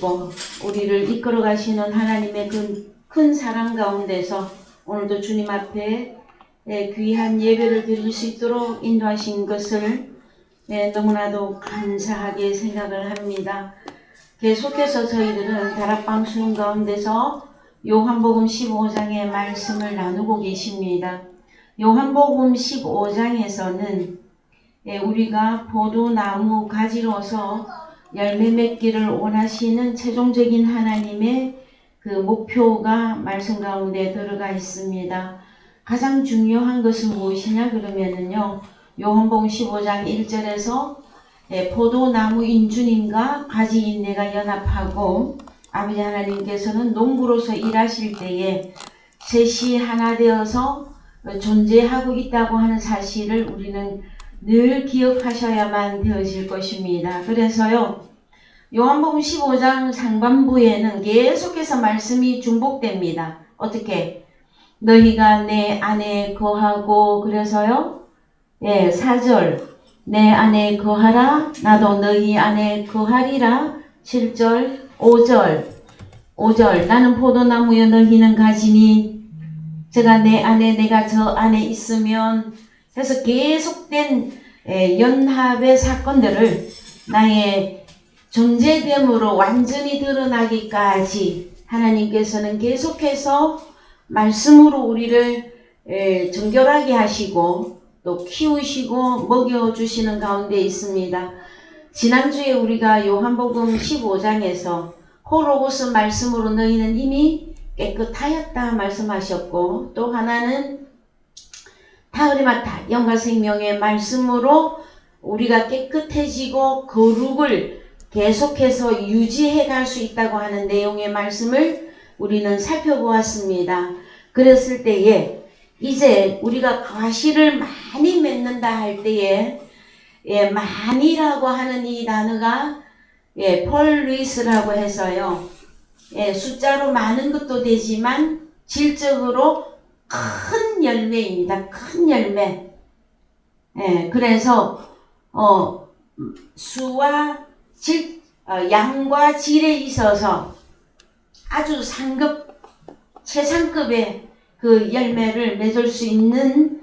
주시고 우리를 이끌어 가시는 하나님의 그 큰 사랑 가운데서 오늘도 주님 앞에 귀한 예배를 드릴 수 있도록 인도하신 것을 너무나도 감사하게 생각을 합니다. 계속해서 저희들은 다락방 수용 가운데서 요한복음 15장의 말씀을 나누고 계십니다. 요한복음 15장에서는 우리가 포도나무 가지로서 열매 맺기를 원하시는 최종적인 하나님의 그 목표가 말씀 가운데 들어가 있습니다. 가장 중요한 것은 무엇이냐 그러면은요, 요한복음 15장 1절에서 포도나무인 주님과 가지인 내가 연합하고 아버지 하나님께서는 농부로서 일하실 때에 셋이 하나 되어서 존재하고 있다고 하는 사실을 우리는 늘 기억하셔야만 되어질 것입니다. 그래서요, 요한복음 15장 상반부에는 계속해서 말씀이 중복됩니다. 어떻게? 너희가 내 안에 거하고, 그래서요, 4절 내 안에 거하라 나도 너희 안에 거하리라. 7절 5절 나는 포도나무여 너희는 가지니 제가 내 안에 내가 저 안에 있으면, 그래서 계속된 연합의 사건들을 나의 존재됨으로 완전히 드러나기까지 하나님께서는 계속해서 말씀으로 우리를 정결하게 하시고 또 키우시고 먹여주시는 가운데 있습니다. 지난주에 우리가 요한복음 15장에서 호로고스 말씀으로 너희는 이미 깨끗하였다 말씀하셨고, 또 하나는 타흐리마타 영과 생명의 말씀으로 우리가 깨끗해지고 거룩을 계속해서 유지해 갈 수 있다고 하는 내용의 말씀을 우리는 살펴보았습니다. 그랬을 때에 이제 우리가 과실을 많이 맺는다 할 때에 많이라고 하는 이 단어가 폴 루이스라고 해서요, 숫자로 많은 것도 되지만 질적으로 큰 열매입니다. 큰 열매. 그래서 수와 양과 질에 있어서 아주 상급, 최상급의 그 열매를 맺을 수 있는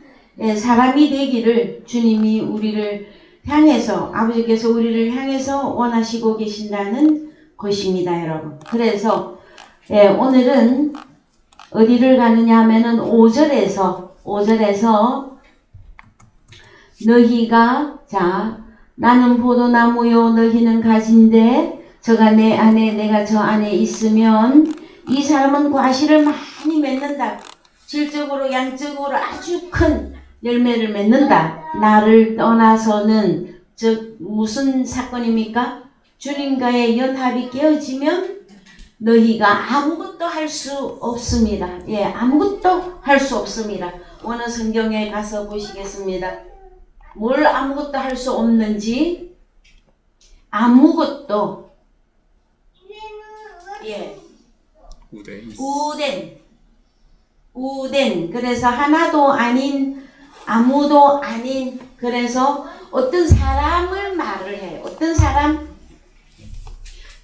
사람이 되기를 주님이 우리를 향해서, 아버지께서 우리를 향해서 원하시고 계신다는 것입니다, 여러분. 그래서 오늘은 어디를 가느냐 하면은 5절에서 너희가 나는 포도나무요 너희는 가지인데 저가 내 안에 내가 저 안에 있으면 이 사람은 과실을 많이 맺는다. 질적으로 양적으로 아주 큰 열매를 맺는다. 나를 떠나서는, 즉 무슨 사건입니까? 주님과의 연합이 깨어지면 너희가 아무것도 할 수 없습니다. 아무것도 할 수 없습니다. 어느 성경에 가서 보시겠습니다. 뭘 아무것도 할 수 없는지. 아무것도. 우덴. 그래서 하나도 아닌, 아무도 아닌. 그래서 어떤 사람을 말을 해요. 어떤 사람?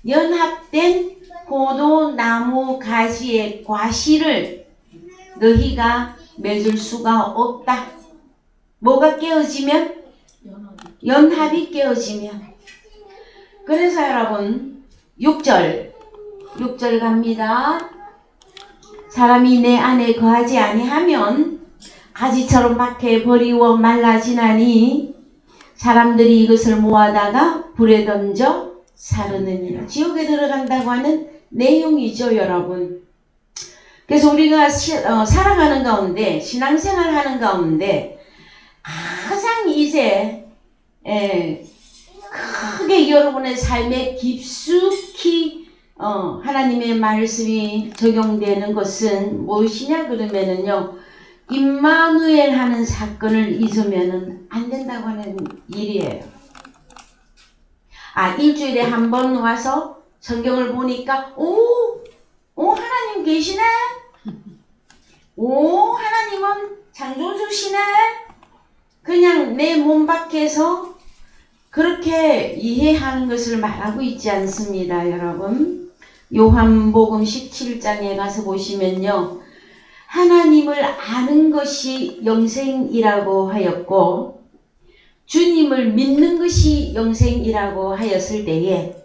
연합된 포도나무 가지의 과실을 너희가 맺을 수가 없다. 뭐가 깨어지면? 연합이 깨어지면. 그래서 여러분 6절 갑니다. 사람이 내 안에 거하지 아니하면 가지처럼 밖에 버리워 말라지나니 사람들이 이것을 모아다가 불에 던져 사르느니라. 지옥에 들어간다고 하는 내용이죠, 여러분. 그래서 우리가 살아가는 가운데, 신앙생활 하는 가운데 가장 이제 크게 여러분의 삶에 깊숙이 하나님의 말씀이 적용되는 것은 무엇이냐 그러면은요, 임마누엘 하는 사건을 잊으면은 안 된다고 하는 일이에요. 일주일에 한 번 와서 성경을 보니까 하나님 계시네? 하나님은 창조주시네? 그냥 내 몸 밖에서 그렇게 이해하는 것을 말하고 있지 않습니다, 여러분. 요한복음 17장에 가서 보시면요. 하나님을 아는 것이 영생이라고 하였고 주님을 믿는 것이 영생이라고 하였을 때에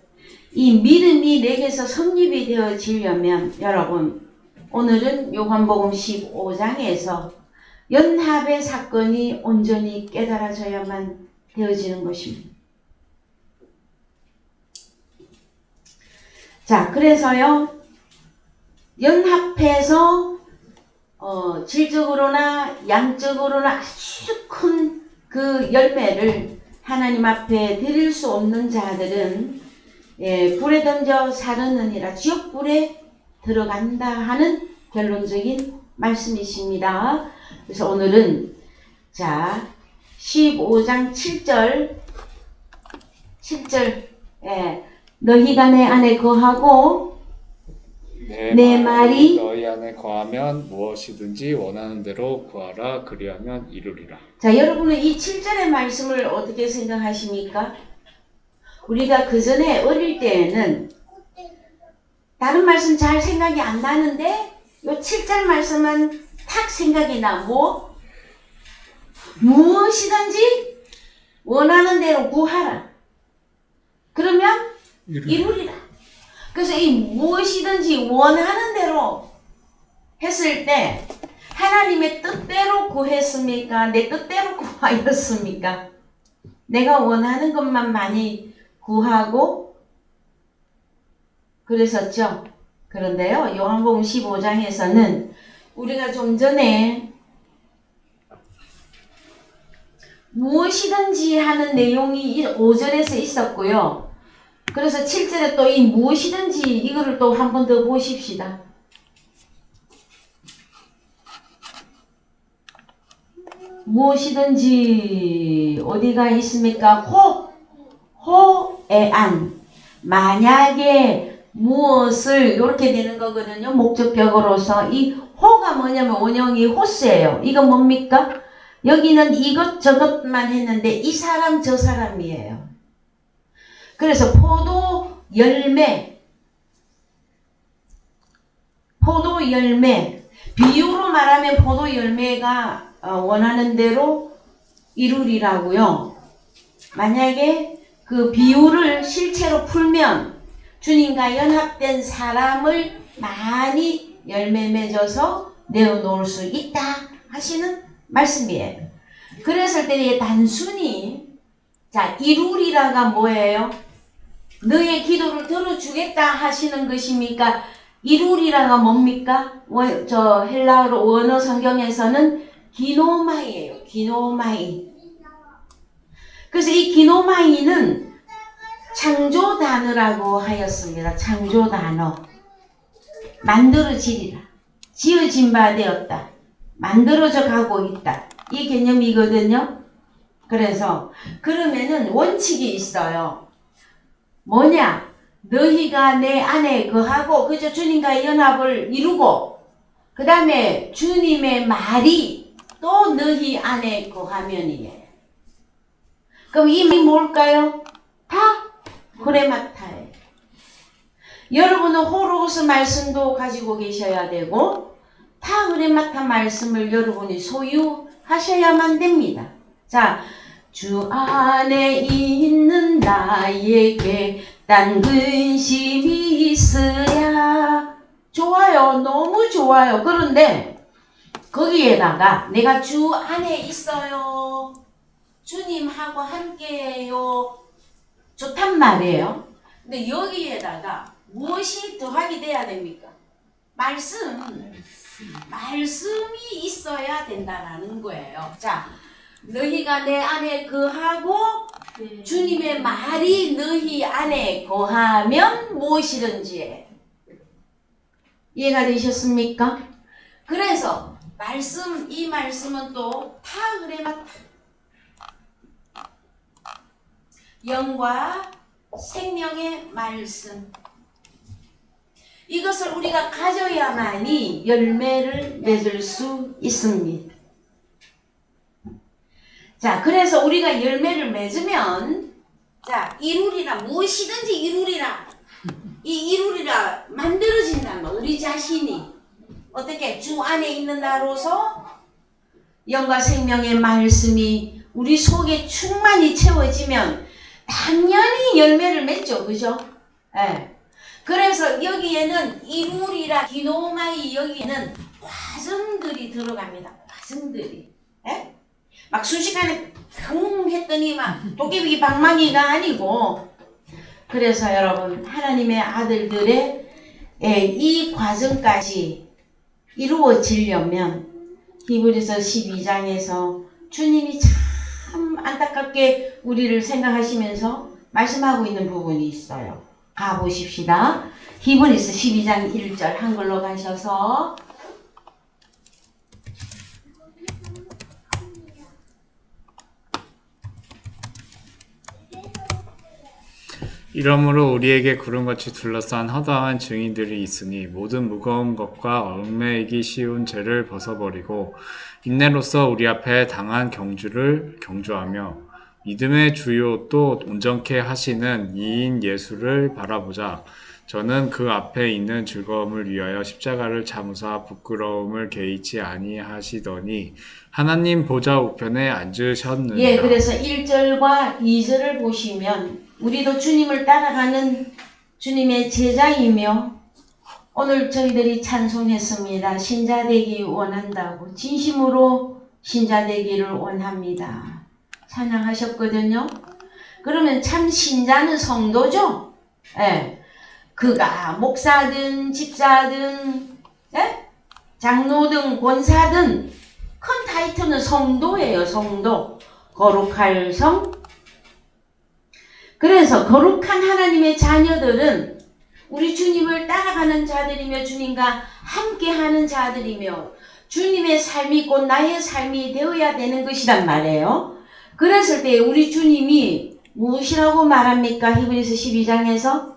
이 믿음이 내게서 성립이 되어지려면 여러분 오늘은 요한복음 15장에서 연합의 사건이 온전히 깨달아져야만 되어지는 것입니다. 자, 그래서요 연합해서 질적으로나 양적으로나 아주 큰 그 열매를 하나님 앞에 드릴 수 없는 자들은 불에 던져 사르느니라 지옥불에 들어간다 하는 결론적인 말씀이십니다. 그래서 오늘은 자 15장 7절 너희가 내 안에 거하고 내 말이 너희 안에 거하면 무엇이든지 원하는 대로 구하라 그리하면 이루리라. 자, 여러분은 이 7절의 말씀을 어떻게 생각하십니까? 우리가 그 전에 어릴 때에는 다른 말씀 잘 생각이 안 나는데 요 7절 말씀은 탁 생각이 나. 무엇이든지 원하는 대로 구하라. 그러면 이루리라. 그래서 이 무엇이든지 원하는 대로 했을 때 하나님의 뜻대로 구했습니까? 내 뜻대로 구하였습니까? 내가 원하는 것만 많이 구하고 그랬었죠. 그런데요. 요한복음 15장에서는 우리가 좀 전에 무엇이든지 하는 내용이 5절에서 있었고요. 그래서 7절에 또 이 무엇이든지 이거를 또 한 번 더 보십시다. 무엇이든지 어디가 있습니까? 호의 안. 만약에 무엇을 이렇게 되는 거거든요. 목적격으로서 이 호가 뭐냐면 원형이 호스예요. 이건 뭡니까? 여기는 이것저것만 했는데 이 사람 저 사람이에요. 그래서 포도 열매 비유로 말하면 포도 열매가 원하는 대로 이루리라고요. 만약에 그 비유를 실체로 풀면 주님과 연합된 사람을 많이 열매 맺어서 내어놓을 수 있다 하시는 말씀이에요. 그랬을 때 단순히 자 이루리라가 뭐예요? 너의 기도를 들어주겠다 하시는 것입니까? 이루리라가 뭡니까? 저 헬라어 원어 성경에서는 기노마이예요. 기노마이. 그래서 이 기노마이는 창조 단어라고 하였습니다. 창조 단어. 만들어지리라. 지어진 바 되었다. 만들어져 가고 있다. 이 개념이거든요. 그래서 그러면은 원칙이 있어요. 뭐냐? 너희가 내 안에 거하고 그저 주님과의 연합을 이루고 그 다음에 주님의 말이 또 너희 안에 거하면이에요. 그럼 이 말이 뭘까요? 다 후레마타예요. 여러분은 호로스 말씀도 가지고 계셔야 되고 다 후레마타 말씀을 여러분이 소유하셔야만 됩니다. 자, 주 안에 있는 나에게 딴 근심이 있어야 좋아요. 너무 좋아요. 그런데 거기에다가 내가 주 안에 있어요. 주님하고 함께해요. 좋단 말이에요. 근데 여기에다가 무엇이 더하게 돼야 됩니까? 말씀이 있어야 된다라는 거예요. 자, 너희가 내 안에 거하고 주님의 말이 너희 안에 거하면 무엇이든지 이해가 되셨습니까? 그래서 이 말씀은 또 타그레마타 영과 생명의 말씀 이것을 우리가 가져야만이 열매를 맺을 수 있습니다. 자, 그래서 우리가 열매를 맺으면 자, 이루리라 무엇이든지 이루리라 이 이루리라만 우리 자신이 어떻게 주 안에 있는 나로서 영과 생명의 말씀이 우리 속에 충만히 채워지면 당연히 열매를 맺죠. 그죠? 예. 그래서 여기에는 이루리라 디노마이 여기에는 과정들이 들어갑니다. 과정들이. 예? 막 순식간에 쿵 했더니 막 도깨비 방망이가 아니고 그래서 여러분 하나님의 아들들의 이 과정까지 이루어지려면 히브리서 12장에서 주님이 참 안타깝게 우리를 생각하시면서 말씀하고 있는 부분이 있어요. 가보십시다. 히브리서 12장 1절 한글로 가셔서 이러므로 우리에게 구름같이 둘러싼 허다한 증인들이 있으니 모든 무거운 것과 얽매이기 쉬운 죄를 벗어버리고 인내로서 우리 앞에 당한 경주를 경주하며 믿음의 주요 또 온전케 하시는 이인 예수를 바라보자. 저는 그 앞에 있는 즐거움을 위하여 십자가를 참으사 부끄러움을 개의치 아니하시더니 하나님 보좌 우편에 앉으셨느니라. 예, 그래서 1절과 2절을 보시면 우리도 주님을 따라가는 주님의 제자이며 오늘 저희들이 찬송했습니다. 신자 되기 원한다고 진심으로 신자 되기를 원합니다. 찬양하셨거든요. 그러면 참 신자는 성도죠. 예. 그가 목사든 집사든 예? 장로든 권사든 큰 타이틀은 성도예요. 성도. 거룩할 성. 그래서 거룩한 하나님의 자녀들은 우리 주님을 따라가는 자들이며 주님과 함께하는 자들이며 주님의 삶이 곧 나의 삶이 되어야 되는 것이란 말이에요. 그랬을 때 우리 주님이 무엇이라고 말합니까? 히브리서 12장에서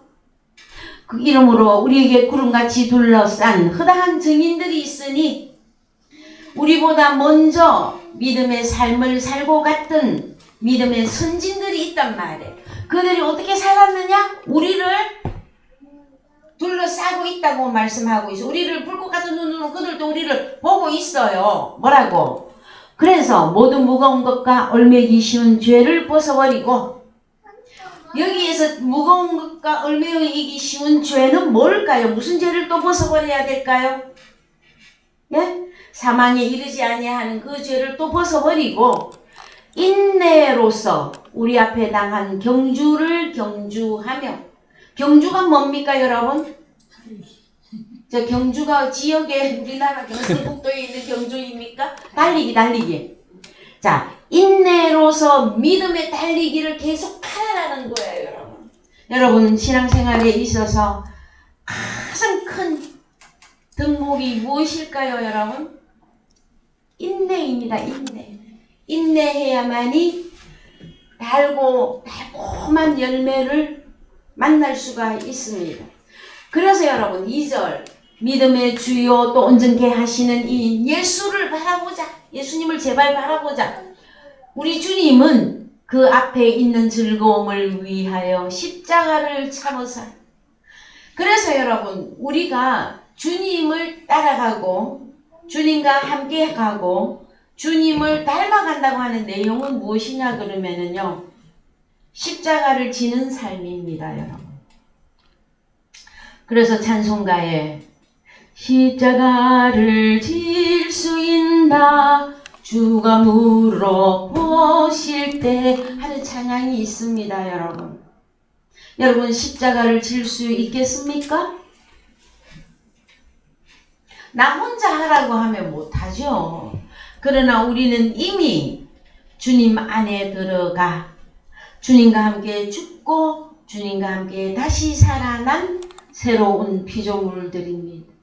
그 이름으로 우리에게 구름같이 둘러싼 허다한 증인들이 있으니 우리보다 먼저 믿음의 삶을 살고 갔던 믿음의 선진들이 있단 말이에요. 그들이 어떻게 살았느냐? 우리를 둘러싸고 있다고 말씀하고 있어요. 우리를 불꽃 같은 눈으로 그들도 우리를 보고 있어요. 뭐라고? 그래서 모든 무거운 것과 얽매이기 쉬운 죄를 벗어버리고 여기에서 무거운 것과 얽매이기 쉬운 죄는 뭘까요? 무슨 죄를 또 벗어버려야 될까요? 예? 사망에 이르지 아니하는 그 죄를 또 벗어버리고 인내로서 우리 앞에 당한 경주를 경주하며 경주가 뭡니까 여러분? 저 경주가 지역에 우리나라 경상북도에 있는 경주입니까? 달리기. 자, 인내로서 믿음의 달리기를 계속 하라는 거예요, 여러분. 여러분 신앙생활에 있어서 가장 큰 덕목이 무엇일까요, 여러분? 인내입니다. 인내해야만이 달콤한 열매를 만날 수가 있습니다. 그래서 여러분 2절 믿음의 주요 또 온전케 하시는 이 예수를 바라보자. 예수님을 제발 바라보자. 우리 주님은 그 앞에 있는 즐거움을 위하여 십자가를 참으사. 그래서 여러분 우리가 주님을 따라가고 주님과 함께 가고 주님을 닮아간다고 하는 내용은 무엇이냐 그러면은요. 십자가를 지는 삶입니다, 여러분. 그래서 찬송가에 십자가를 질 수 있나 주가 물어보실 때 하는 찬양이 있습니다, 여러분. 여러분 십자가를 질 수 있겠습니까? 나 혼자 하라고 하면 못하죠. 그러나 우리는 이미 주님 안에 들어가 주님과 함께 죽고 주님과 함께 다시 살아난 새로운 피조물들입니다.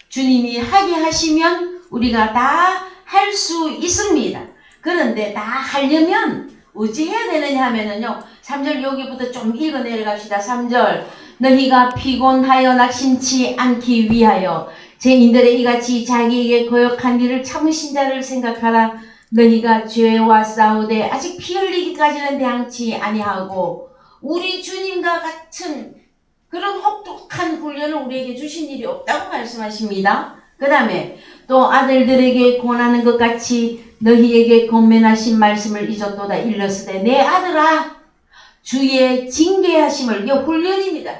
주님이 하게 하시면 우리가 다 할 수 있습니다. 그런데 다 하려면 어찌 해야 되느냐 하면은요. 3절 여기부터 좀 읽어 내려갑시다. 3절 너희가 피곤하여 낙심치 않기 위하여 죄인들의 이같이 자기에게 거역한 일을 참으신 자를 생각하라. 너희가 죄와 싸우되 아직 피 흘리기까지는 대항치 아니하고 우리 주님과 같은 그런 혹독한 훈련을 우리에게 주신 일이 없다고 말씀하십니다. 그 다음에 또 아들들에게 권하는 것 같이 너희에게 권면하신 말씀을 잊었도다. 일러스되 내 아들아 주의 징계하심을. 이게 훈련입니다.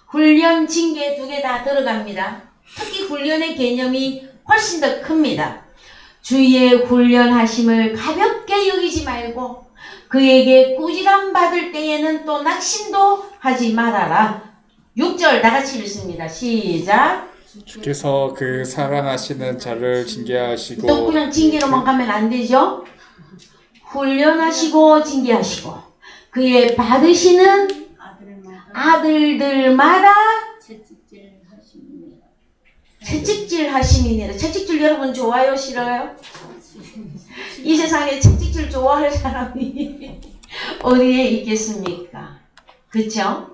훈련, 징계 두 개 다 들어갑니다. 특히 훈련의 개념이 훨씬 더 큽니다. 주의 훈련하심을 가볍게 여기지 말고 그에게 꾸지람 받을 때에는 또 낙심도 하지 말아라. 6절 다 같이 읽습니다. 시작. 주께서 그 사랑하시는 자를 또 징계하시고 그냥 징계로만 가면 안 되죠. 훈련하시고 징계하시고 그의 받으시는 아들들마다 채찍질 하심이니라. 채찍질 여러분 좋아요, 싫어요? 이 세상에 채찍질 좋아할 사람이 어디에 있겠습니까? 그렇죠?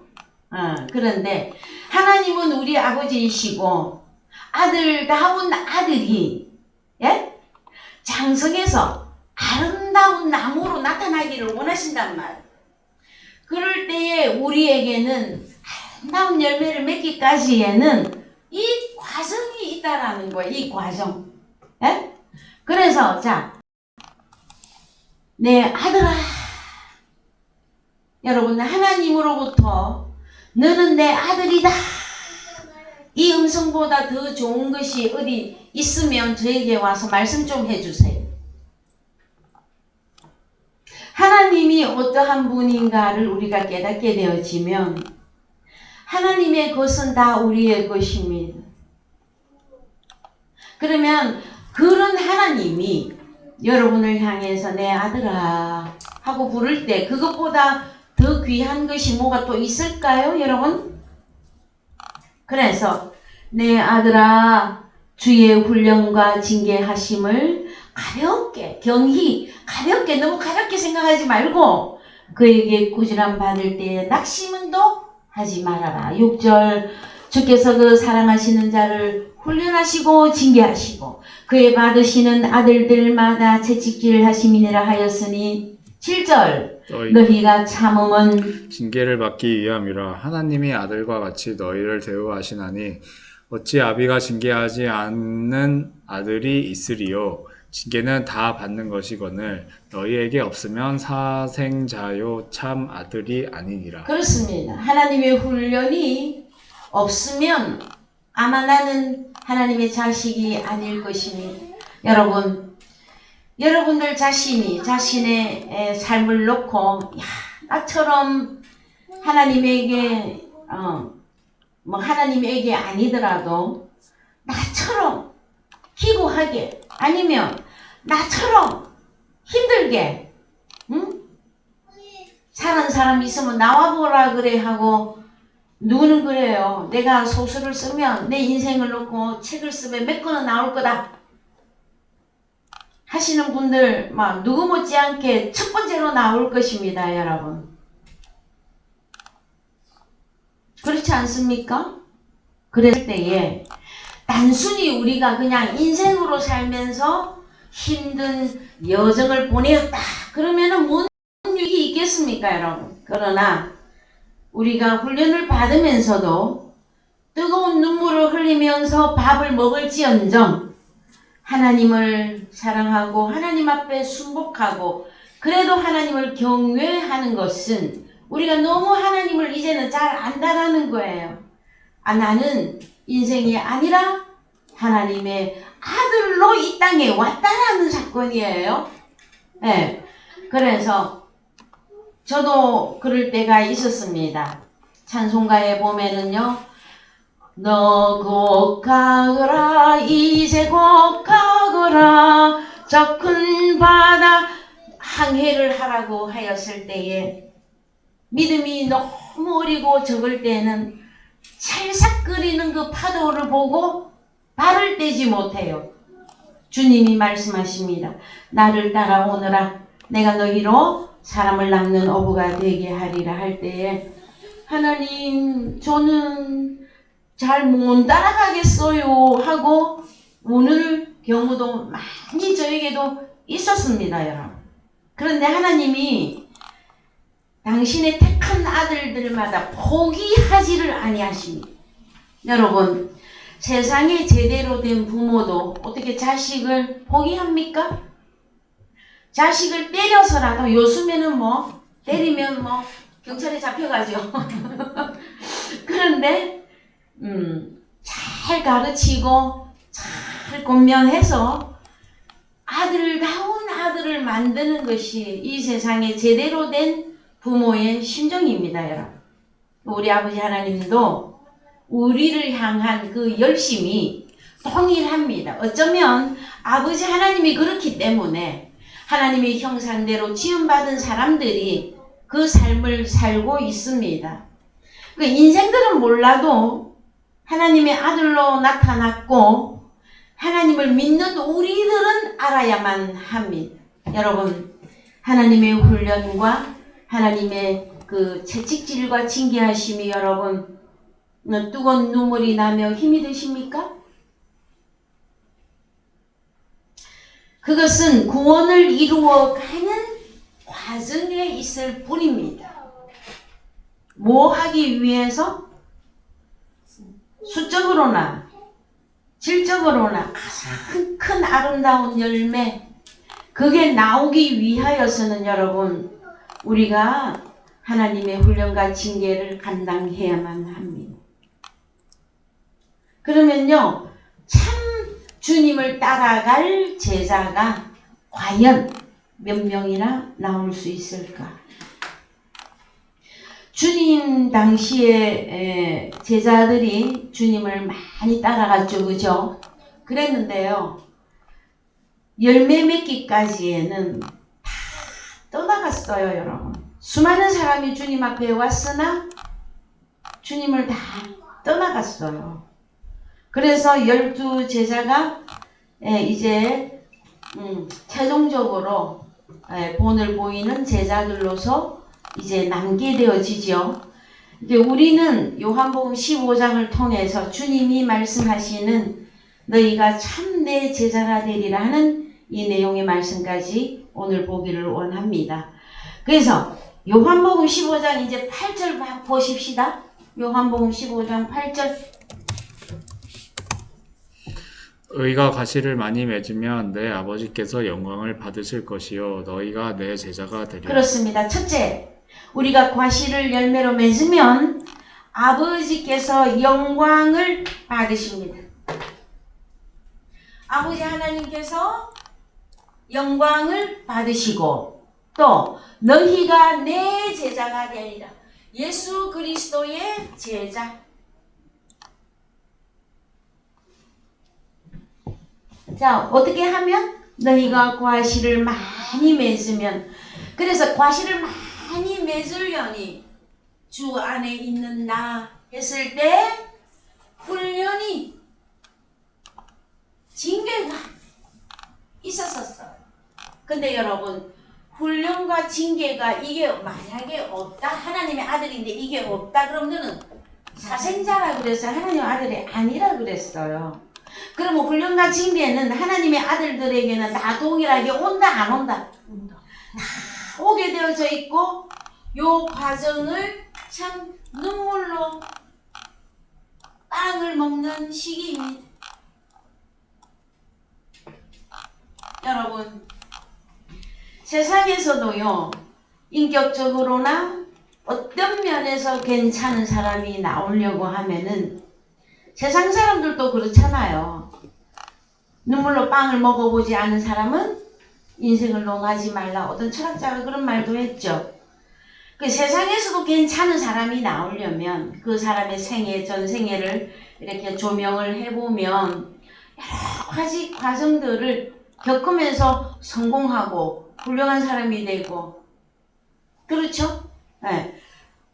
그런데 하나님은 우리 아버지이시고 아들다운 아들이 장성해서 아름다운 나무로 나타나기를 원하신단 말이에요. 그럴 때에 우리에게는 아름다운 열매를 맺기까지에는 이 과정이 있다라는 거예요. 이 과정. 그래서 내 아들아, 여러분 하나님으로부터 너는 내 아들이다. 이 음성보다 더 좋은 것이 어디 있으면 저에게 와서 말씀 좀 해주세요. 하나님이 어떠한 분인가를 우리가 깨닫게 되어지면 하나님의 것은 다 우리의 것입니다. 그러면 그런 하나님이 여러분을 향해서 내 아들아 하고 부를 때 그것보다 더 귀한 것이 뭐가 또 있을까요, 여러분? 그래서 내 아들아 주의 훈련과 징계하심을 가볍게, 경히 가볍게, 너무 가볍게 생각하지 말고 그에게 꾸지람 받을 때에 낙심은도 하지 말아라. 6절 주께서 그 사랑하시는 자를 훈련하시고 징계하시고 그의 받으시는 아들들마다 채찍질 하심이니라 하였으니 7절 너희가 참음은 징계를 받기 위함이라. 하나님이 아들과 같이 너희를 대우하시나니 어찌 아비가 징계하지 않는 아들이 있으리요. 징계는 다 받는 것이거늘 너희에게 없으면 사생자요 참 아들이 아니니라. 그렇습니다. 하나님의 훈련이 없으면 아마 나는 하나님의 자식이 아닐 것입니다. 여러분들 자신이 자신의 삶을 놓고 나처럼 하나님에게 하나님에게 아니더라도 나처럼 기구하게 아니면 나처럼 힘들게 사는 사람 있으면 나와보라 그래 하고 누구는 그래요. 내가 소설을 쓰면 내 인생을 놓고 책을 쓰면 몇 권은 나올 거다 하시는 분들 막 누구 못지않게 첫 번째로 나올 것입니다, 여러분. 그렇지 않습니까? 그럴 때에 단순히 우리가 그냥 인생으로 살면서 힘든 여정을 보내었다 그러면은 무슨 유익이 있겠습니까, 여러분? 그러나 우리가 훈련을 받으면서도 뜨거운 눈물을 흘리면서 밥을 먹을지언정 하나님을 사랑하고 하나님 앞에 순복하고 그래도 하나님을 경외하는 것은 우리가 너무 하나님을 이제는 잘 안다라는 거예요. 나는 인생이 아니라 하나님의 아들로 이 땅에 왔다라는 사건이에요. 네. 그래서 저도 그럴 때가 있었습니다. 찬송가에 보면은요. 너 곡하거라 이제 곡하거라 저 큰 바다 항해를 하라고 하였을 때에 믿음이 너무 어리고 적을 때는 찰싹거리는 그 파도를 보고 발을 떼지 못해요. 주님이 말씀하십니다. 나를 따라오너라 내가 너희로 사람을 낚는 어부가 되게 하리라 할 때에 하나님 저는 잘 못 따라가겠어요 하고 우는 경우도 많이 저에게도 있었습니다, 여러분. 그런데 하나님이 당신의 택한 아들들마다 포기하지를 아니하십니다. 여러분, 세상에 제대로 된 부모도 어떻게 자식을 포기합니까? 자식을 때려서라도 요즘에는 뭐 때리면 뭐 경찰에 잡혀가죠. 그런데 잘 가르치고 잘 권면해서 아들다운 아들을 만드는 것이 이 세상에 제대로 된 부모의 심정입니다, 여러분. 우리 아버지 하나님도 우리를 향한 그 열심이 동일합니다. 어쩌면 아버지 하나님이 그렇기 때문에 하나님의 형상대로 지음받은 사람들이 그 삶을 살고 있습니다. 그 인생들은 몰라도 하나님의 아들로 나타났고 하나님을 믿는 우리들은 알아야만 합니다. 여러분, 하나님의 훈련과 하나님의 그 채찍질과 징계하심이 여러분 뜨거운 눈물이 나며 힘이 드십니까? 그것은 구원을 이루어가는 과정에 있을 뿐입니다. 뭐 하기 위해서? 수적으로나 질적으로나 가장 큰 아름다운 열매, 그게 나오기 위하여서는 여러분 우리가 하나님의 훈련과 징계를 감당해야만 합니다. 그러면요, 참 주님을 따라갈 제자가 과연 몇 명이나 나올 수 있을까? 주님 당시에 제자들이 주님을 많이 따라갔죠, 그죠? 그랬는데요, 열매 맺기까지에는 다 떠나갔어요, 여러분. 수많은 사람이 주님 앞에 왔으나 주님을 다 떠나갔어요. 그래서 12 제자가 이제 최종적으로 본을 보이는 제자들로서 이제 남게 되어지죠. 이제 우리는 요한복음 15장을 통해서 주님이 말씀하시는 너희가 참 내 제자가 되리라 하는 이 내용의 말씀까지 오늘 보기를 원합니다. 그래서 요한복음 15장 이제 8절 보십시다. 요한복음 15장 8절. 의가 가시를 많이 맺으면 내 아버지께서 영광을 받으실 것이요 너희가 내 제자가 되리라. 그렇습니다. 첫째, 우리가 과실을 열매로 맺으면 아버지께서 영광을 받으십니다. 아버지 하나님께서 영광을 받으시고 또 너희가 내 제자가 되리라. 예수 그리스도의 제자. 자, 어떻게 하면? 너희가 과실을 많이 맺으면. 그래서 과실을 많이 맺으려니 주 안에 있는 나 했을 때 훈련이 징계가 있었었어요. 근데 여러분, 훈련과 징계가 이게 만약에 없다, 하나님의 아들인데 이게 없다 그러면은 사생자라 그랬어요. 하나님의 아들이 아니라 그랬어요. 그러면 훈련과 징계는 하나님의 아들들에게는 다 동일하게 온다 안 온다? 온다. 다 오게 되어져 있고 요 과정을 참 눈물로 빵을 먹는 시기입니다. 여러분, 세상에서도요, 인격적으로나 어떤 면에서 괜찮은 사람이 나오려고 하면은 세상 사람들도 그렇잖아요. 눈물로 빵을 먹어보지 않은 사람은 인생을 논하지 말라. 어떤 철학자가 그런 말도 했죠. 그 세상에서도 괜찮은 사람이 나오려면 그 사람의 생애, 전생애를 이렇게 조명을 해보면 여러 가지 과정들을 겪으면서 성공하고 훌륭한 사람이 되고, 그렇죠? 네.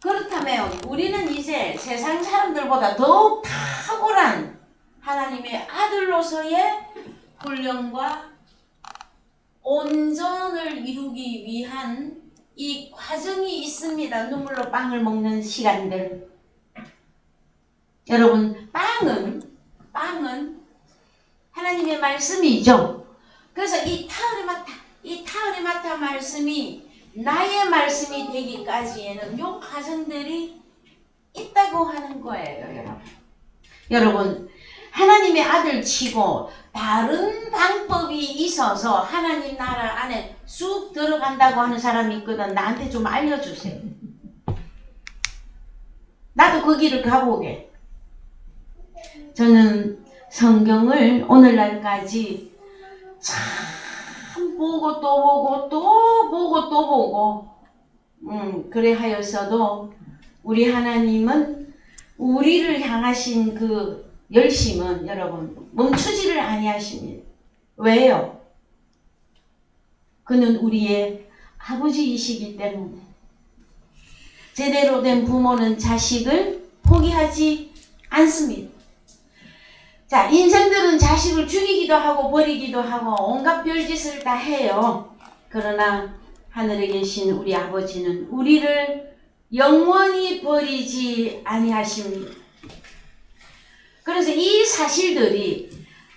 그렇다면 우리는 이제 세상 사람들보다 더욱 탁월한 하나님의 아들로서의 훈련과 온전을 이루기 위한 이 과정이 있습니다. 눈물로 빵을 먹는 시간들. 여러분, 빵은 하나님의 말씀이죠. 그래서 이 타우리마타 말씀이 나의 말씀이 되기까지에는 요 과정들이 있다고 하는 거예요, 여러분. 여러분, 하나님의 아들 치고 다른 방법이 있어서 하나님 나라 안에 쑥 들어간다고 하는 사람이 있거든. 나한테 좀 알려주세요. 나도 그 길을 가보게. 저는 성경을 오늘날까지 참 보고 또 보고 또 보고 또 보고 그래 하여서도 우리 하나님은 우리를 향하신 그 열심은 여러분 멈추지를 아니하십니다. 왜요? 그는 우리의 아버지이시기 때문에. 제대로 된 부모는 자식을 포기하지 않습니다. 자, 인생들은 자식을 죽이기도 하고 버리기도 하고 온갖 별짓을 다 해요. 그러나 하늘에 계신 우리 아버지는 우리를 영원히 버리지 아니하십니다. 그래서 이 사실들이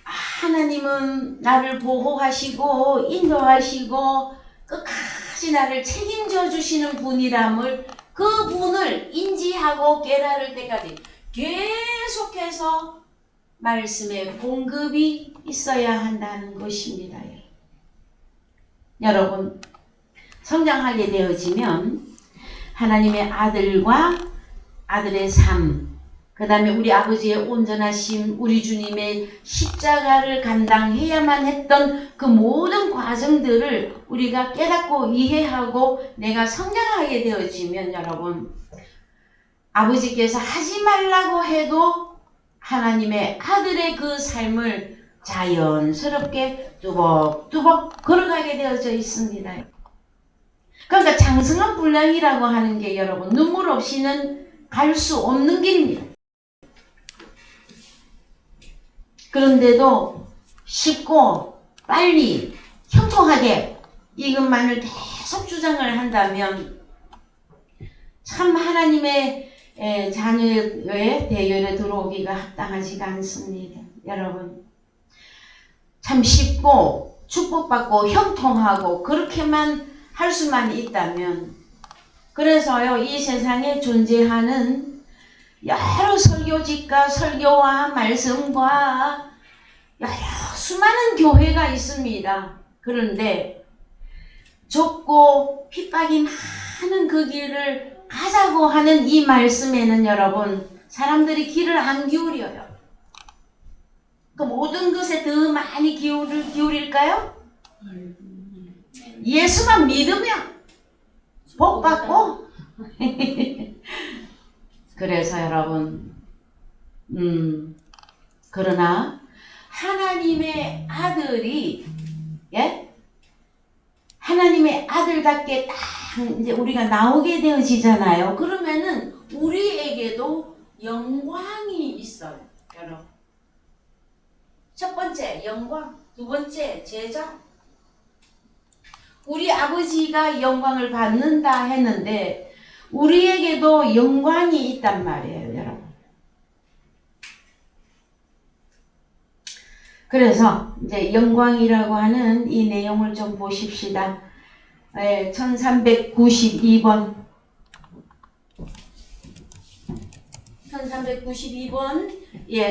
하나님은 나를 보호하시고 인도하시고 끝까지 나를 책임져 주시는 분이람을 그 분을 인지하고 깨달을 때까지 계속해서 말씀의 공급이 있어야 한다는 것입니다. 여러분, 성장하게 되어지면 하나님의 아들과 아들의 삶, 그 다음에 우리 아버지의 온전하심, 우리 주님의 십자가를 감당해야만 했던 그 모든 과정들을 우리가 깨닫고 이해하고 내가 성장하게 되어지면 여러분, 아버지께서 하지 말라고 해도 하나님의 아들의 그 삶을 자연스럽게 뚜벅뚜벅 걸어가게 되어져 있습니다. 그러니까 장성한 분량이라고 하는 게 여러분 눈물 없이는 갈 수 없는 길입니다. 그런데도 쉽고 빨리 형통하게 이것만을 계속 주장을 한다면 참 하나님의 자녀의 대열에 들어오기가 합당하지가 않습니다. 여러분, 참 쉽고 축복받고 형통하고 그렇게만 할 수만 있다면, 그래서요 이 세상에 존재하는 여러 설교집과 설교와 말씀과 여러 수많은 교회가 있습니다. 그런데 좁고 핍박이 많은 그 길을 가자고 하는 이 말씀에는 여러분 사람들이 귀를 안 기울여요. 그 모든 것에 더 많이 기울일까요? 예수만 믿으면 복 받고 그래서 여러분 그러나 하나님의 아들이 하나님의 아들답게 딱 이제 우리가 나오게 되어지잖아요. 그러면은 우리에게도 영광이 있어요, 여러분. 첫 번째 영광, 두 번째 제자. 우리 아버지가 영광을 받는다 했는데 우리에게도 영광이 있단 말이에요, 여러분. 그래서 이제 영광이라고 하는 이 내용을 좀 보십시다. 1392번 1392번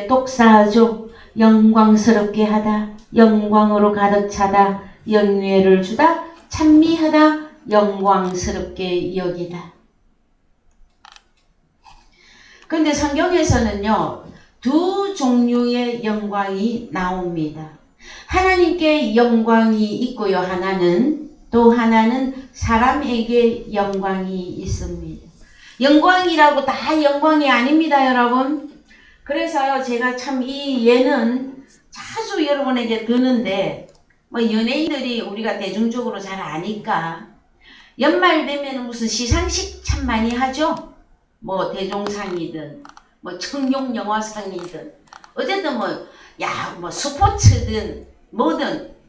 독사조 영광스럽게 하다, 영광으로 가득 차다, 영예를 주다, 찬미하다, 영광스럽게 여기다. 그런데 성경에서는요 두 종류의 영광이 나옵니다. 하나님께 영광이 있고요, 또 하나는 사람에게 영광이 있습니다. 영광이라고 다 영광이 아닙니다, 여러분. 그래서요 제가 참 이 예는 자주 여러분에게 드는데 연예인들이 우리가 대중적으로 잘 아니까 연말 되면 무슨 시상식 참 많이 하죠. 대종상이든 청룡영화상이든 어쨌든 스포츠든 뭐든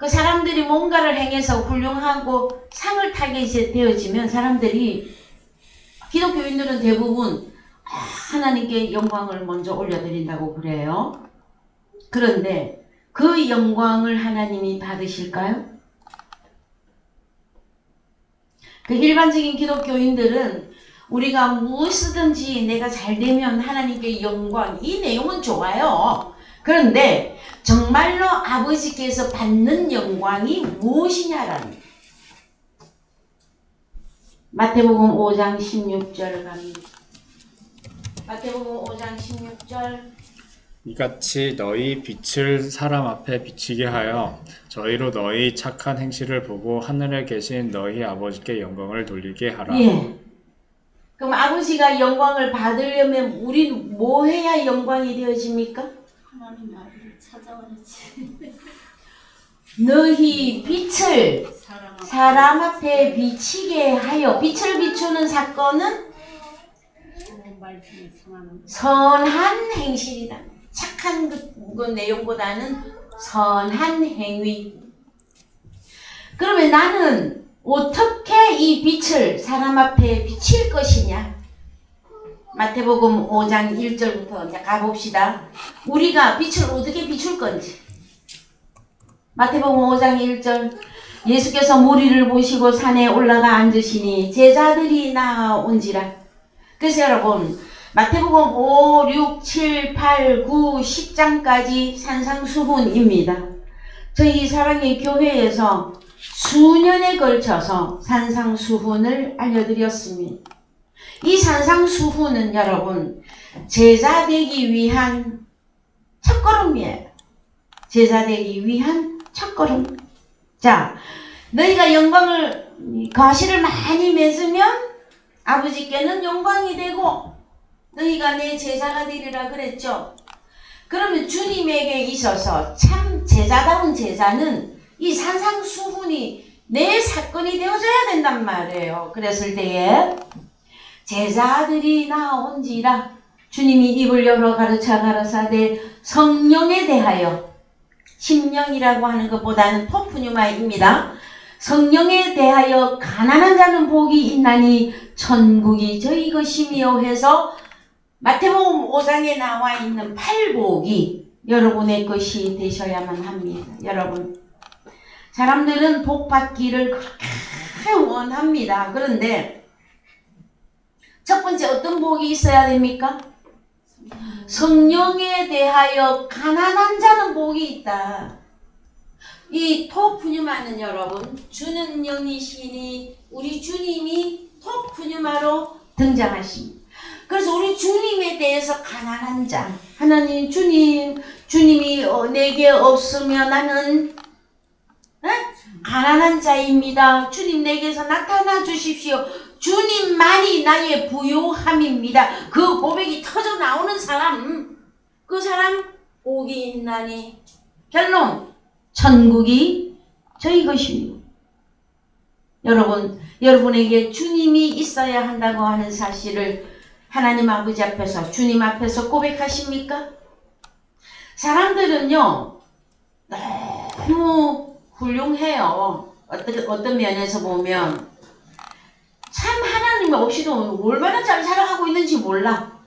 그 사람들이 뭔가를 행해서 훌륭하고 상을 타게 되어지면 사람들이, 기독교인들은 대부분 하나님께 영광을 먼저 올려드린다고 그래요. 그런데 그 영광을 하나님이 받으실까요? 그 일반적인 기독교인들은 우리가 무엇이든지 내가 잘 되면 하나님께 영광, 이 내용은 좋아요. 그런데 정말로 아버지께서 받는 영광이 무엇이냐라는 마태복음 5장 16절 갑니다. 마태복음 5장 16절 이같이 너희 빛을 사람 앞에 비치게 하여 저희로 너희 착한 행실을 보고 하늘에 계신 너희 아버지께 영광을 돌리게 하라. 예. 그럼 아버지가 영광을 받으려면 우리는 뭐 해야 영광이 되어집니까? 하나님 나라를 찾아와야지. 너희 빛을 사람 앞에 비치게 하여, 빛을 비추는 사건은 말씀에 성하는 선한 행실이다. 착한 그 내용보다는 선한 행위. 그러면 나는 어떻게 이 빛을 사람 앞에 비칠 것이냐? 마태복음 5장 1절부터 이제 가봅시다. 우리가 빛을 어떻게 비출 건지. 마태복음 5장 1절 예수께서 무리를 보시고 산에 올라가 앉으시니 제자들이 나아온지라. 그래서 여러분 마태복음 5, 6, 7, 8, 9, 10장까지 산상수훈입니다. 저희 사랑의 교회에서 수년에 걸쳐서 산상수훈을 알려드렸습니다. 이 산상수훈은 여러분 제자 되기 위한 첫걸음이에요. 제자 되기 위한 첫걸음. 자, 너희가 영광을 과실을 많이 맺으면 아버지께는 영광이 되고 너희가 내 제자가 되리라 그랬죠. 그러면 주님에게 있어서 참 제자다운 제자는 이 산상수훈이 내 사건이 되어줘야 된단 말이에요. 그랬을 때에 제자들이 나온지라 주님이 입을 열어 가르쳐 가라사대 성령에 대하여, 심령이라고 하는 것보다는 토프뉴마입니다. 성령에 대하여 가난한 자는 복이 있나니 천국이 저희 것이며 해서 마태복음 5장에 나와 있는 팔복이 여러분의 것이 되셔야만 합니다. 여러분, 사람들은 복 받기를 그렇게 원합니다. 그런데 첫 번째 어떤 복이 있어야 됩니까? 성령에 대하여 가난한 자는 복이 있다. 이 토프뉴마는 여러분 주는 영이시니 우리 주님이 토프뉴마로 등장하십니다. 그래서 우리 주님에 대해서 가난한 자, 하나님 주님이 내게 없으면 나는 가난한 자입니다. 주님 내게서 나타나 주십시오. 주님만이 나의 부요함입니다. 그 고백이 터져 나오는 사람, 그 사람 복이 있나니 결론 천국이 저희 것입니다. 여러분, 여러분에게 주님이 있어야 한다고 하는 사실을 하나님 아버지 앞에서, 주님 앞에서 고백하십니까? 사람들은요 너무 훌륭해요. 어떤 면에서 보면 참 하나님 없이도 얼마나 잘 살아가고 있는지 몰라.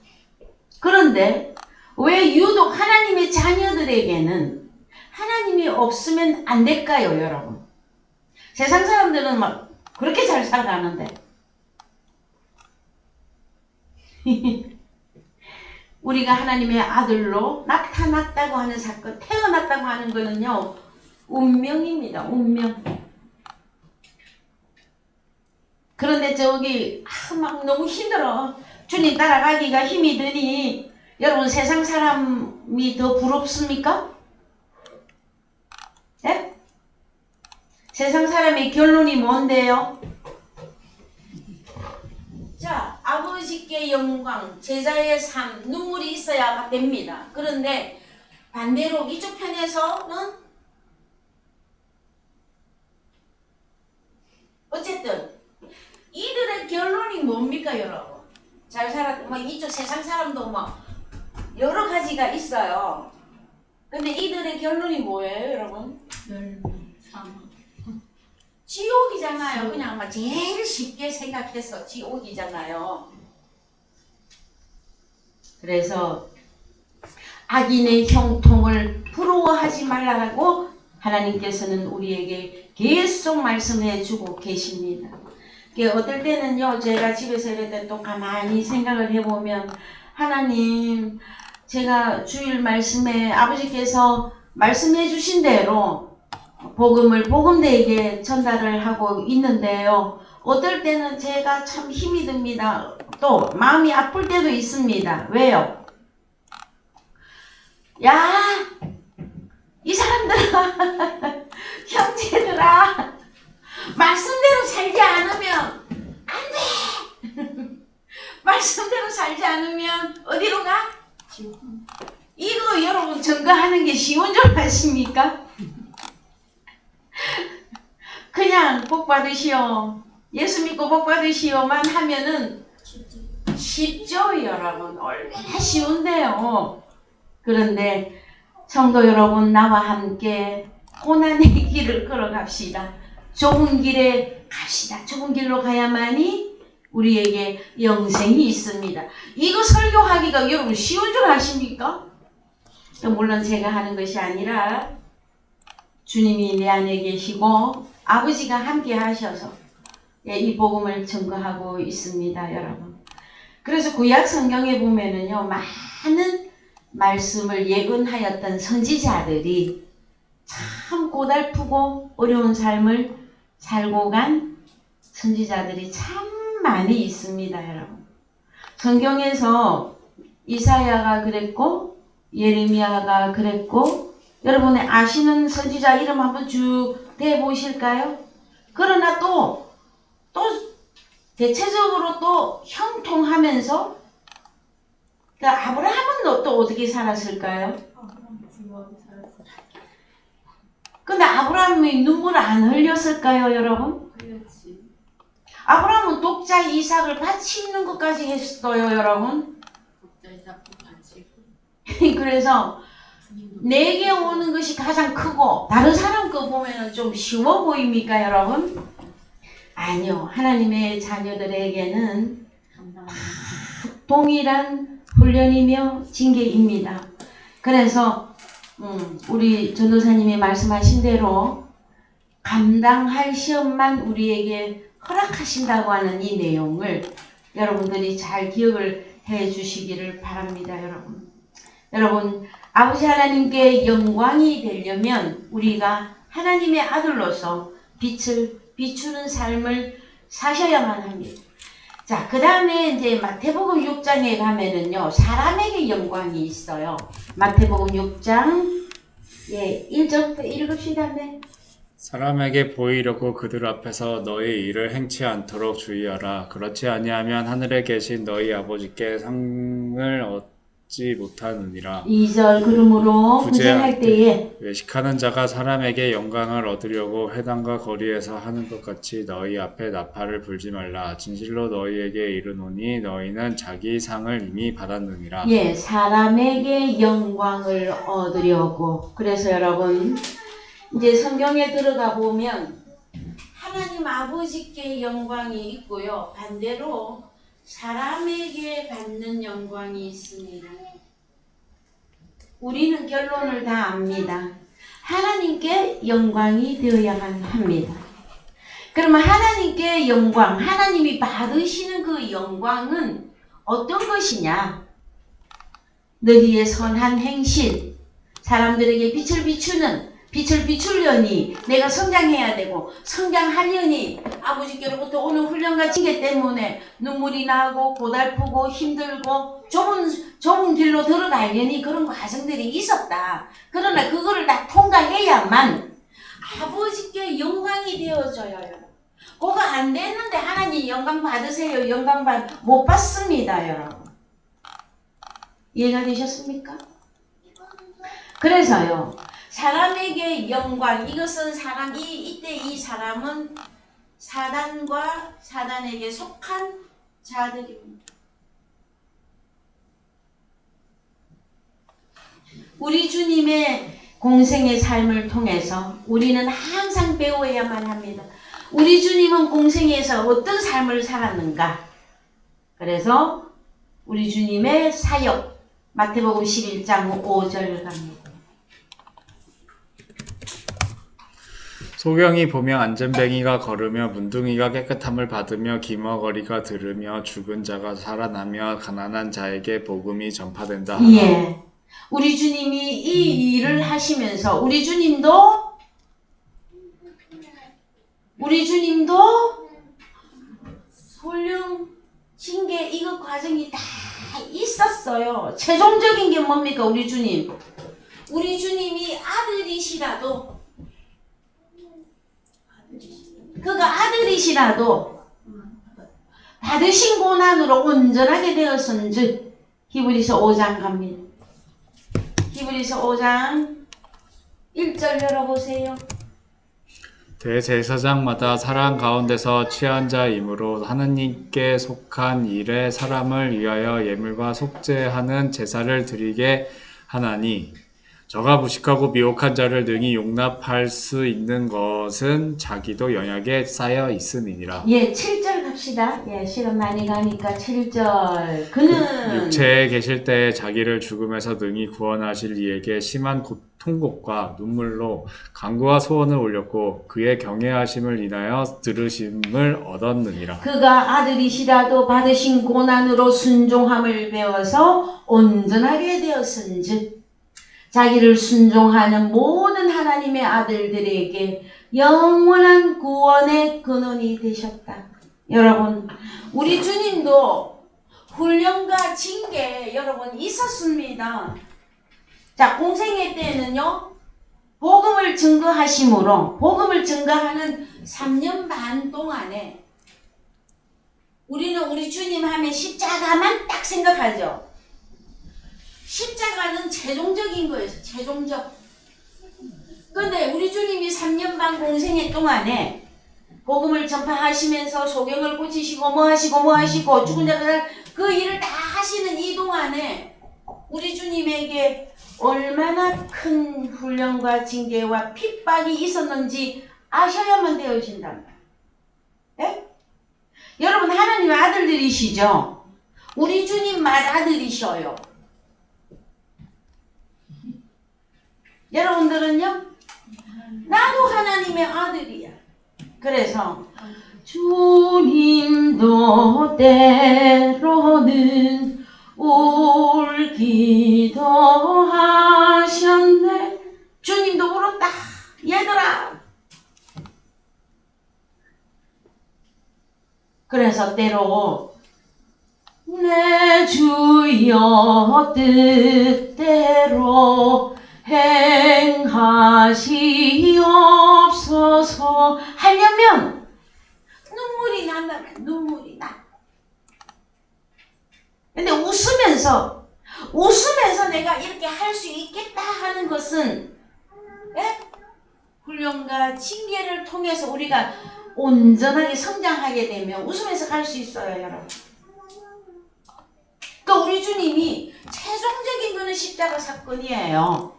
그런데 왜 유독 하나님의 자녀들에게는 하나님이 없으면 안 될까요, 여러분? 세상 사람들은 막 그렇게 잘 살아가는데 우리가 하나님의 아들로 나타났다고 하는 사건, 태어났다고 하는 거는요 운명입니다. 운명. 그런데 저기 막 너무 힘들어. 주님 따라가기가 힘이 드니 여러분 세상 사람이 더 부럽습니까? 예? 세상 사람의 결론이 뭔데요? 자, 아버지께 영광, 제자의 삶, 눈물이 있어야 됩니다. 그런데 반대로 이쪽 편에서는 어쨌든 이들의 결론이 뭡니까, 여러분? 잘 살았, 이쪽 세상 사람도 여러 가지가 있어요. 근데 이들의 결론이 뭐예요, 여러분? 사망. 지옥이잖아요. 그냥 제일 쉽게 생각해서 지옥이잖아요. 그래서 악인의 형통을 부러워하지 말라고 하나님께서는 우리에게 계속 말씀해 주고 계십니다. 이게 어떨 때는요, 제가 집에서 이럴 때 또 가만히 생각을 해보면, 하나님, 제가 주일 말씀에 아버지께서 말씀해 주신 대로 복음을 복음대에게 전달을 하고 있는데요. 어떨 때는 제가 참 힘이 듭니다. 또 마음이 아플 때도 있습니다. 왜요? 야, 이 사람들아, 형제들아, 말씀대로 살지 않으면 안 돼. 말씀대로 살지 않으면 어디로 가? 이거 여러분 증거하는 게 쉬운 줄 아십니까? 그냥 복 받으시오. 예수 믿고 복 받으시오만 하면은 쉽죠, 여러분. 얼마나 쉬운데요. 그런데 성도 여러분, 나와 함께 고난의 길을 걸어갑시다. 좁은 길에 갑시다. 좁은 길로 가야만이 우리에게 영생이 있습니다. 이거 설교하기가 여러분 쉬운 줄 아십니까? 물론 제가 하는 것이 아니라 주님이 내 안에 계시고 아버지가 함께 하셔서 이 복음을 증거하고 있습니다, 여러분. 그래서 구약 성경에 보면은요, 많은 말씀을 예언하였던 선지자들이 참 고달프고 어려운 삶을 살고 간 선지자들이 참 많이 있습니다, 여러분. 성경에서 이사야가 그랬고 예레미야가 그랬고, 여러분이 아시는 선지자 이름 한번 쭉 대보실까요? 그러나 또 대체적으로 또 형통하면서, 그러니까 아브라함은 또 어떻게 살았을까요? 근데 아브라함이 눈물을 안 흘렸을까요, 여러분? 아브라함은 독자 이삭을 바치는 것까지 했어요, 여러분. 그래서 내게 오는 것이 가장 크고 다른 사람 거 보면 좀 쉬워 보입니까, 여러분? 아니요. 하나님의 자녀들에게는 동일한 훈련이며 징계입니다. 그래서 우리 전도사님이 말씀하신 대로 감당할 시험만 우리에게 허락하신다고 하는 이 내용을 여러분들이 잘 기억을 해 주시기를 바랍니다, 여러분. 여러분, 아버지 하나님께 영광이 되려면 우리가 하나님의 아들로서 빛을 비추는 삶을 사셔야만 합니다. 자, 그 다음에 이제 마태복음 6장에 가면은요, 사람에게 영광이 있어요. 마태복음 6장, 1절부터 읽읍시다. 네. 사람에게 보이려고 그들 앞에서 너희 일을 행치 않도록 주의하라. 그렇지 아니하면 하늘에 계신 너희 아버지께 상을 얻지 못하느니라. 2절, 그러므로 구제할 때에 외식하는 자가 사람에게 영광을 얻으려고 회당과 거리에서 하는 것 같이 너희 앞에 나팔을 불지 말라. 진실로 너희에게 이르노니 너희는 자기 상을 이미 받았느니라. 예, 사람에게 영광을 얻으려고. 그래서 여러분, 이제 성경에 들어가 보면 하나님 아버지께 영광이 있고요, 반대로 사람에게 받는 영광이 있습니다. 우리는 결론을 다 압니다. 하나님께 영광이 되어야만 합니다. 그러면 하나님께 영광, 하나님이 받으시는 그 영광은 어떤 것이냐? 너희의 선한 행실, 사람들에게 빛을 비추려니 내가 성장해야 되고 성장하려니 아버지께로부터 오는 훈련과 징계 때문에 눈물이 나고 고달프고 힘들고 좁은 길로 들어가려니 그런 과정들이 있었다. 그러나 그거를 다 통과해야만 아버지께 영광이 되어져요. 그거 안 됐는데 하나님 영광 받으세요. 영광 못 받습니다, 여러분. 이해가 되셨습니까? 그래서요, 사람에게 영광, 이것은 이때 이 사람은 사단과 사단에게 속한 자들입니다. 우리 주님의 공생의 삶을 통해서 우리는 항상 배워야만 합니다. 우리 주님은 공생에서 어떤 삶을 살았는가? 그래서 우리 주님의 사역, 마태복음 11장 5절 갑니다. 소경이 보며 안전뱅이가 걸으며 문둥이가 깨끗함을 받으며 기머거리가 들으며 죽은 자가 살아나며 가난한 자에게 복음이 전파된다 하라. 예. 우리 주님이 이 일을 하시면서 우리 주님도 훌륭 징계 이거 과정이 다 있었어요. 최종적인 게 뭡니까? 우리 주님이 아들이시라도 그가 아들이시라도 받으신 고난으로 온전하게 되었은즉 히브리서 5장 갑니다. 히브리서 5장 1절 열어보세요. 대제사장마다 사람 가운데서 취한 자이므로 하느님께 속한 일에 사람을 위하여 예물과 속죄하는 제사를 드리게 하나니 저가 무식하고 미혹한 자를 능히 용납할 수 있는 것은 자기도 연약에 쌓여 있음이니라. 예, 7절 갑시다. 예, 시간 많이 가니까 7절. 그는 육체에 계실 때에 자기를 죽음에서 능히 구원하실 이에게 심한 통곡과 눈물로 간구와 소원을 올렸고 그의 경외하심을 인하여 들으심을 얻었느니라. 그가 아들이시라도 받으신 고난으로 순종함을 배워서 온전하게 되었은즉 자기를 순종하는 모든 하나님의 아들들에게 영원한 구원의 근원이 되셨다. 여러분, 우리 주님도 훈련과 징계 여러분 있었습니다. 자, 공생애 때는요, 복음을 증거하심으로 복음을 증거하는 3년 반 동안에 우리는 우리 주님 하면 십자가만 딱 생각하죠. 십자가는 최종적인 거예요. 최종적. 근데 우리 주님이 3년 반 공생애 동안에 복음을 전파하시면서 소경을 고치시고 뭐 하시고 죽은 자들 그 일을 다 하시는 이 동안에 우리 주님에게 얼마나 큰 훈련과 징계와 핍박이 있었는지 아셔야만 되어진다. 예? 여러분 하나님의 아들들이시죠? 우리 주님 맏아들이셔요. 여러분들은요? 나도 하나님의 아들이야. 그래서 주님도 때로는 울기도 하셨네. 주님도 울었다. 얘들아. 그래서 때로 내 주여 뜻대로 행하시옵소서 하려면 눈물이 난다면 눈물이 나. 근데 웃으면서 내가 이렇게 할 수 있겠다 하는 것은 예? 훈련과 징계를 통해서 우리가 온전하게 성장하게 되면 웃으면서 갈 수 있어요, 여러분. 그러니까 우리 주님이 최종적인 거는 십자가 사건이에요.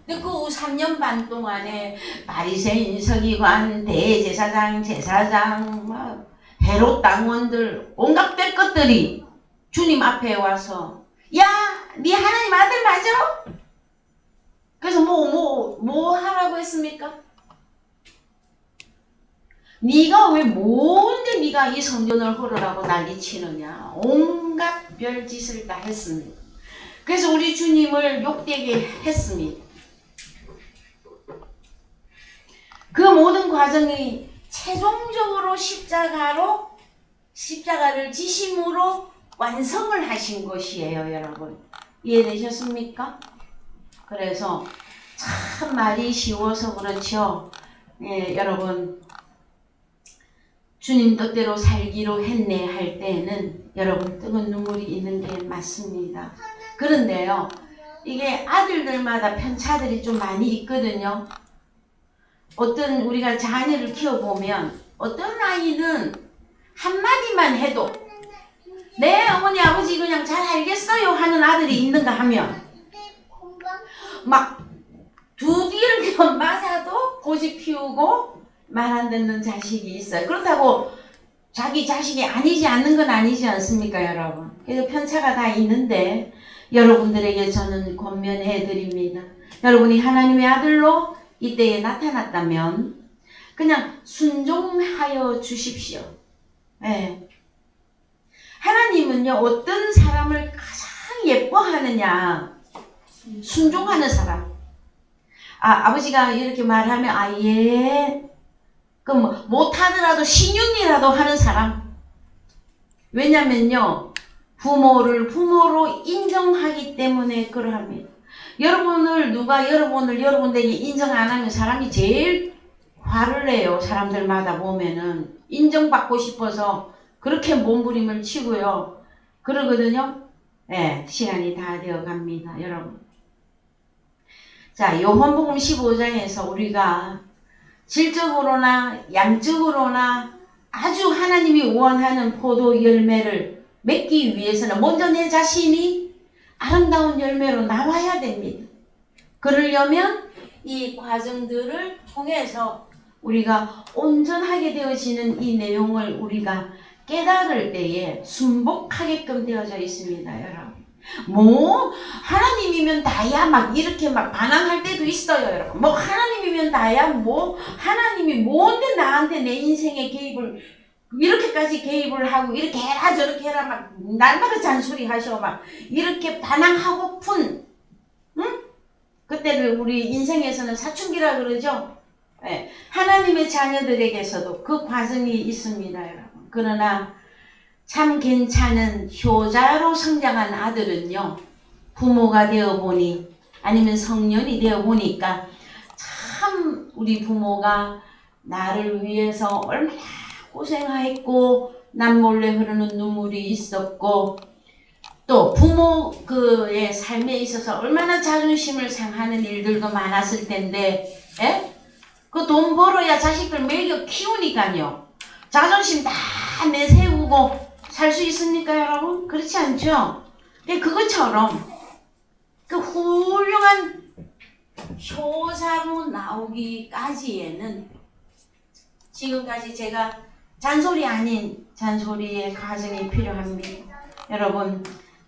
근데 그 3년 반 동안에 바리새인, 서기관, 대제사장, 제사장, 헤롯 당원들 온갖 될 것들이 주님 앞에 와서 야, 네 하나님 아들 맞아? 그래서 뭐 하라고 했습니까? 네가 왜 뭔데 네가 이 성전을 헐으라고 난리치느냐. 온갖 별짓을 다 했습니다. 그래서 우리 주님을 욕되게 했습니다. 그 모든 과정이 최종적으로 십자가를 지심으로 완성을 하신 것이에요, 여러분. 이해되셨습니까? 그래서 참 말이 쉬워서 그렇죠. 예, 여러분. 주님 뜻대로 살기로 했네 할 때는 여러분 뜨거운 눈물이 있는 게 맞습니다. 그런데요, 이게 아들들마다 편차들이 좀 많이 있거든요. 어떤 우리가 자녀를 키워보면 어떤 아이는 한마디만 해도 네 어머니 아버지 그냥 잘 알겠어요 하는 아들이 있는가 하면 막 두들겨 맞아도 고집 피우고 말 안 듣는 자식이 있어요. 그렇다고 자기 자식이 아니지 않는 건 아니지 않습니까, 여러분? 그래서 편차가 다 있는데 여러분들에게 저는 권면해 드립니다. 여러분이 하나님의 아들로 이때에 나타났다면 그냥 순종하여 주십시오. 예. 하나님은요, 어떤 사람을 가장 예뻐하느냐? 순종하는 사람. 아버지가 이렇게 말하면, 예. 그럼 못하더라도 신윤이라도 하는 사람. 왜냐면요, 부모로 인정하기 때문에 그러합니다. 여러분에게 인정 안 하면 사람이 제일 화를 내요. 사람들마다 보면은. 인정받고 싶어서 그렇게 몸부림을 치고요. 그러거든요. 네, 시간이 다 되어 갑니다, 여러분. 자, 요한복음 15장에서 우리가 질적으로나 양적으로나 아주 하나님이 원하는 포도 열매를 맺기 위해서는 먼저 내 자신이 아름다운 열매로 나와야 됩니다. 그러려면 이 과정들을 통해서 우리가 온전하게 되어지는 이 내용을 우리가 깨달을 때에 순복하게끔 되어져 있습니다, 여러분. 하나님이면 다야, 막 이렇게 막 반항할 때도 있어요, 여러분. 하나님이면 다야, 하나님이 뭔데 나한테 내 인생에 이렇게까지 개입을 하고, 이렇게 해라, 저렇게 해라, 막, 날마다 잔소리 하셔, 막, 이렇게 반항하고픈, 응? 그때를 우리 인생에서는 사춘기라 그러죠? 네. 하나님의 자녀들에게서도 그 과정이 있습니다, 여러분. 그러나, 참 괜찮은 효자로 성장한 아들은요, 부모가 되어 보니, 아니면 성년이 되어 보니까, 참 우리 부모가 나를 위해서 얼마나 고생했고, 남몰래 흐르는 눈물이 있었고, 또 부모의 삶에 있어서 얼마나 자존심을 상하는 일들도 많았을 텐데, 예? 그 돈 벌어야 자식들 먹여 키우니까요. 자존심 다 내세우고 살 수 있습니까, 여러분? 그렇지 않죠? 그것처럼 그 훌륭한 효자로 나오기까지에는 지금까지 제가 잔소리 아닌 잔소리의 과정이 필요합니다.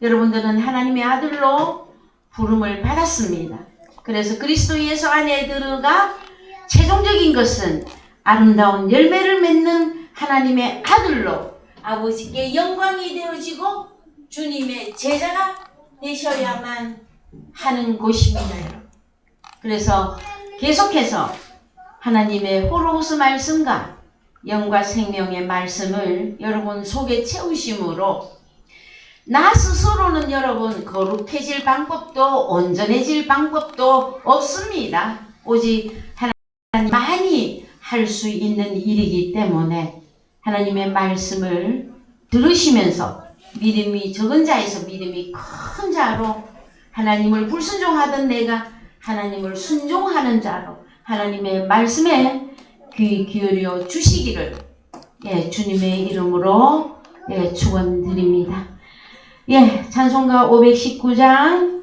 여러분들은 하나님의 아들로 부름을 받았습니다. 그래서 그리스도 예수 안에 들어가 최종적인 것은 아름다운 열매를 맺는 하나님의 아들로 아버지께 영광이 되어지고 주님의 제자가 되셔야만 하는 곳입니다. 그래서 계속해서 하나님의 호로스 말씀과 영과 생명의 말씀을 여러분 속에 채우심으로 나 스스로는 여러분 거룩해질 방법도 온전해질 방법도 없습니다. 오직 하나님만이 할 수 있는 일이기 때문에 하나님의 말씀을 들으시면서 믿음이 적은 자에서 믿음이 큰 자로 하나님을 불순종하던 내가 하나님을 순종하는 자로 하나님의 말씀에 귀 기울여 주시기를 주님의 이름으로 축원드립니다. 찬송가 519장